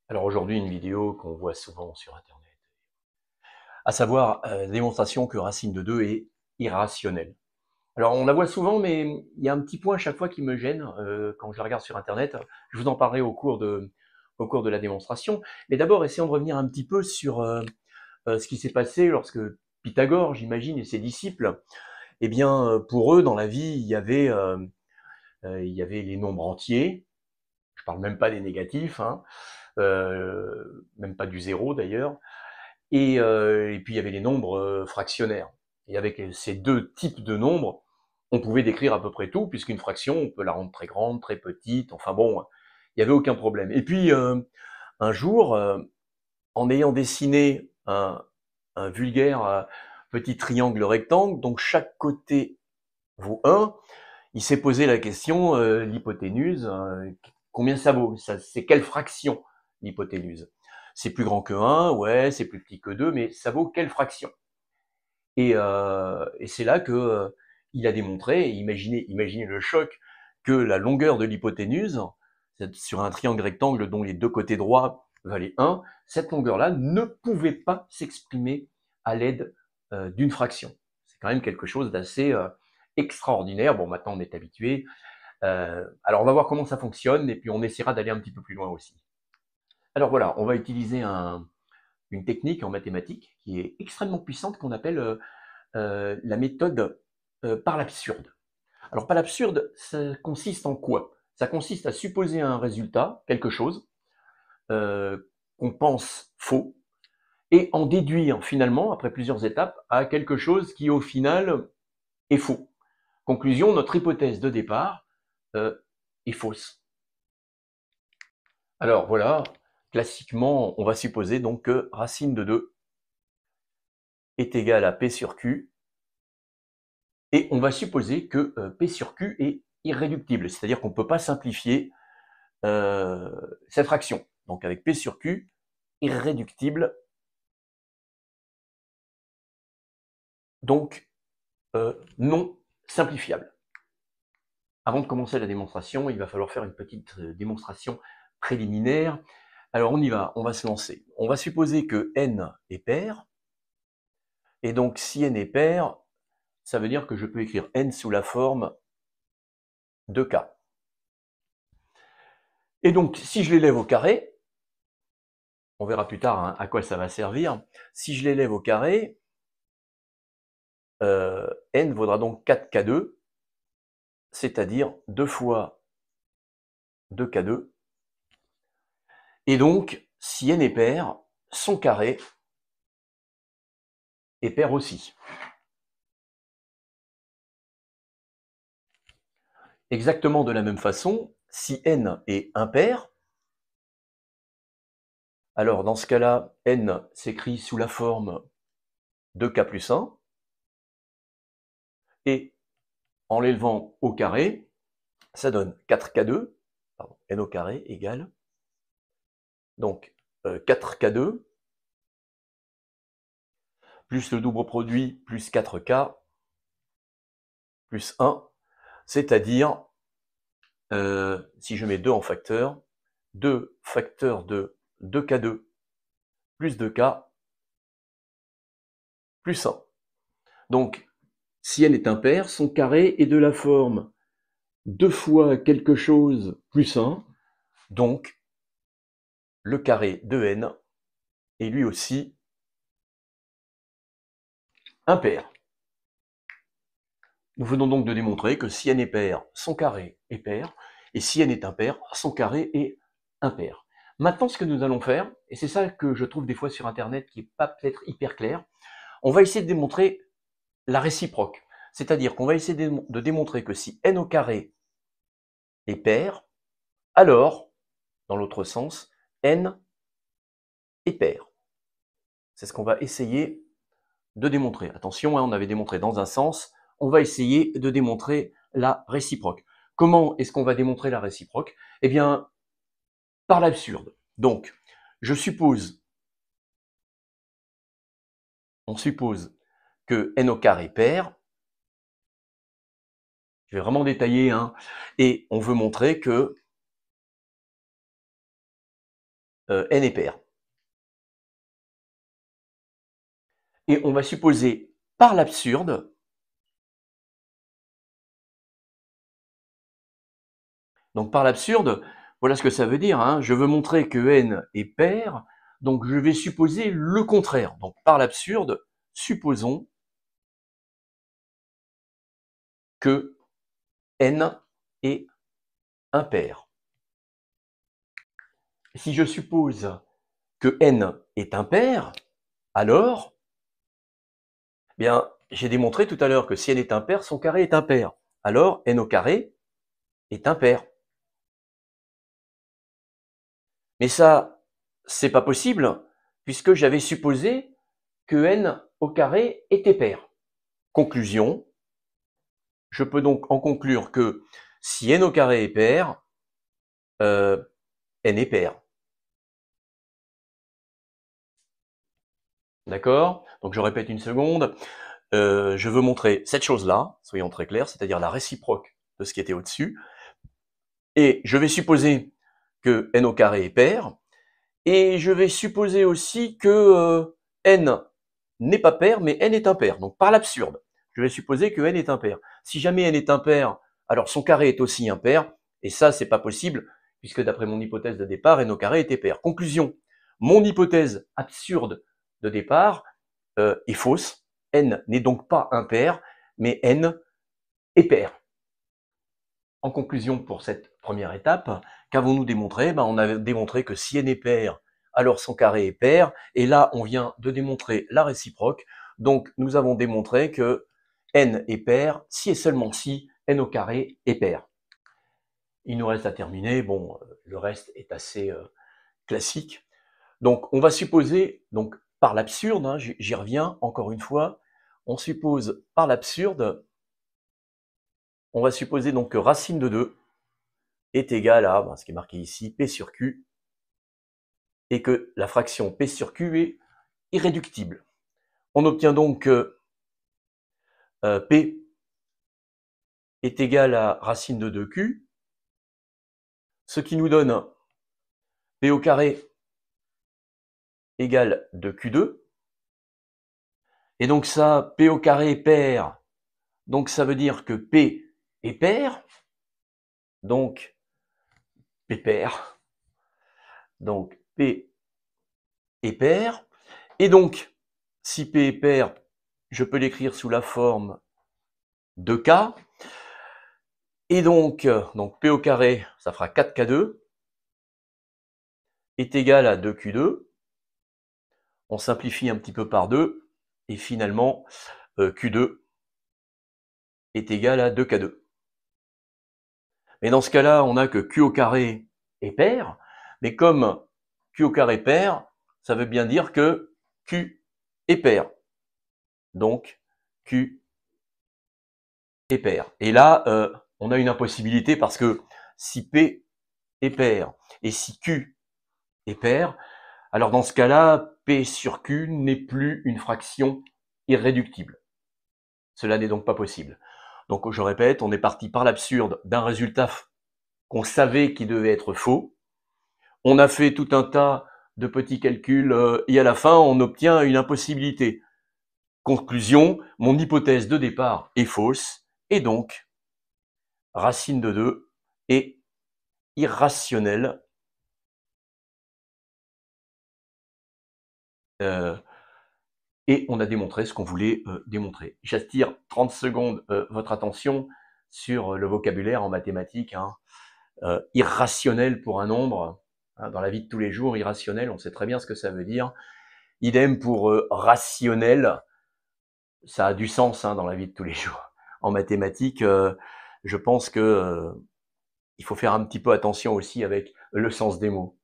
Alors aujourd'hui, une vidéo qu'on voit souvent sur Internet, à savoir démonstration que racine de 2 est irrationnelle. Alors on la voit souvent, mais il y a un petit point à chaque fois qui me gêne quand je la regarde sur Internet. Je vous en parlerai au cours de la démonstration. Mais d'abord, essayons de revenir un petit peu sur ce qui s'est passé lorsque Pythagore, j'imagine, et ses disciples, eh bien, pour eux, dans la vie, il y avait les nombres entiers. Je parle même pas des négatifs, hein, même pas du zéro d'ailleurs. Et puis il y avait les nombres fractionnaires. Et avec ces deux types de nombres, on pouvait décrire à peu près tout, puisqu'une fraction, on peut la rendre très grande, très petite, enfin bon, il n'y avait aucun problème. Et puis un jour, en ayant dessiné un vulgaire petit triangle rectangle, donc chaque côté vaut 1, il s'est posé la question, l'hypoténuse, combien ça vaut? C'est quelle fraction, l'hypoténuse? C'est plus grand que 1, ouais, c'est plus petit que 2, mais ça vaut quelle fraction? Et c'est là que il a démontré, et imaginez le choc, que la longueur de l'hypoténuse, sur un triangle rectangle dont les deux côtés droits valaient 1, cette longueur-là ne pouvait pas s'exprimer à l'aide d'une fraction. C'est quand même quelque chose d'assez extraordinaire. Bon, maintenant on est habitué. Alors on va voir comment ça fonctionne, et puis on essaiera d'aller un petit peu plus loin aussi. Alors voilà, on va utiliser une technique en mathématiques qui est extrêmement puissante, qu'on appelle la méthode par l'absurde. Alors par l'absurde, ça consiste en quoi? Ça consiste à supposer un résultat, quelque chose, euh, qu'on pense faux, et en déduire finalement, après plusieurs étapes, à quelque chose qui au final est faux. Conclusion, notre hypothèse de départ euh, est fausse. Alors voilà, classiquement, on va supposer donc que racine de 2 est égale à P sur Q, et on va supposer que P sur Q est irréductible, c'est-à-dire qu'on ne peut pas simplifier cette fraction. Donc avec P sur Q, irréductible, donc non simplifiable. Avant de commencer la démonstration, il va falloir faire une petite démonstration préliminaire. Alors on y va, on va se lancer. On va supposer que n est pair, et donc si n est pair, ça veut dire que je peux écrire n sous la forme de k. Et donc si je l'élève au carré, on verra plus tard hein, à quoi ça va servir, si je l'élève au carré, n vaudra donc 4k2, c'est-à-dire 2 fois 2k2. Et donc, si n est pair, son carré est pair aussi. Exactement de la même façon, si n est impair, alors dans ce cas-là, n s'écrit sous la forme de k plus 1, et en l'élevant au carré, ça donne 4k2, pardon, n au carré égale, donc 4k2, plus le double produit, plus 4k, plus 1, c'est-à-dire, si je mets 2 en facteur, 2 facteur de 2k2 plus 2k plus 1. Donc, si n est impair, son carré est de la forme 2 fois quelque chose plus 1, donc le carré de n est lui aussi impair. Nous venons donc de démontrer que si n est pair, son carré est pair, et si n est impair, son carré est impair. Maintenant, ce que nous allons faire, et c'est ça que je trouve des fois sur Internet qui n'est pas peut-être hyper clair, on va essayer de démontrer la réciproque. C'est-à-dire qu'on va essayer de démontrer que si n au carré est pair, alors, dans l'autre sens, n est pair. C'est ce qu'on va essayer de démontrer. Attention, hein, on avait démontré dans un sens, on va essayer de démontrer la réciproque. Comment est-ce qu'on va démontrer la réciproque? Eh bien, par l'absurde. Donc, on suppose que n au carré est pair. Je vais vraiment détailler, hein, et on veut montrer que n est pair. Et on va supposer par l'absurde donc par l'absurde, voilà ce que ça veut dire, hein. Je veux montrer que n est pair, donc je vais supposer le contraire. Donc par l'absurde, supposons que n est impair. Si je suppose que n est impair, alors, bien, j'ai démontré tout à l'heure que si n est impair, son carré est impair. Alors, n au carré est impair. Mais ça, c'est pas possible, puisque j'avais supposé que n au carré était pair. Conclusion, je peux donc en conclure que si n au carré est pair, n est pair. D'accord? Donc je répète une seconde. Je veux montrer cette chose-là, soyons très clairs, c'est-à-dire la réciproque de ce qui était au-dessus. Et je vais supposer que n au carré est pair. Et je vais supposer aussi que n n'est pas pair, mais n est impair. Donc par l'absurde, je vais supposer que n est impair. Si jamais n est impair, alors son carré est aussi impair. Et ça, c'est pas possible, puisque d'après mon hypothèse de départ, n au carré était pair. Conclusion, mon hypothèse absurde de départ est fausse. N n'est donc pas impair, mais n est pair. En conclusion pour cette première étape, qu'avons-nous démontré? On a démontré que si n est pair, alors son carré est pair. Et là, on vient de démontrer la réciproque. Donc, nous avons démontré que n est pair si et seulement si n au carré est pair. Il nous reste à terminer. Bon, le reste est assez classique. Donc, on va supposer, donc par l'absurde, hein, j'y reviens encore une fois, on suppose par l'absurde, on va supposer donc que racine de 2 est égale à, ce qui est marqué ici, P sur Q, et que la fraction P sur Q est irréductible. On obtient donc que P est égal à racine de 2Q, ce qui nous donne P au carré égale 2Q2. Et donc ça, P au carré est pair, donc ça veut dire que P est pair, donc P pair, donc P est pair, et donc si P est pair, je peux l'écrire sous la forme de K, et donc P au carré, ça fera 4K2, est égal à 2Q2, on simplifie un petit peu par 2, et finalement Q2 est égal à 2K2. Mais dans ce cas-là, on n'a que Q au carré est pair, mais comme Q au carré est pair, ça veut bien dire que Q est pair. Donc, Q est pair. Et là, on a une impossibilité parce que si P est pair et si Q est pair, alors dans ce cas-là, P sur Q n'est plus une fraction irréductible. Cela n'est donc pas possible. Donc je répète, on est parti par l'absurde d'un résultat qu'on savait qui devait être faux. On a fait tout un tas de petits calculs et à la fin, on obtient une impossibilité. Conclusion, mon hypothèse de départ est fausse et donc racine de 2 est irrationnelle. Et on a démontré ce qu'on voulait démontrer. J'attire 30 secondes votre attention sur le vocabulaire en mathématiques. Hein. Irrationnel pour un nombre, hein, dans la vie de tous les jours, irrationnel, on sait très bien ce que ça veut dire. Idem pour rationnel, ça a du sens hein, dans la vie de tous les jours. En mathématiques, je pense que il faut faire un petit peu attention aussi avec le sens des mots.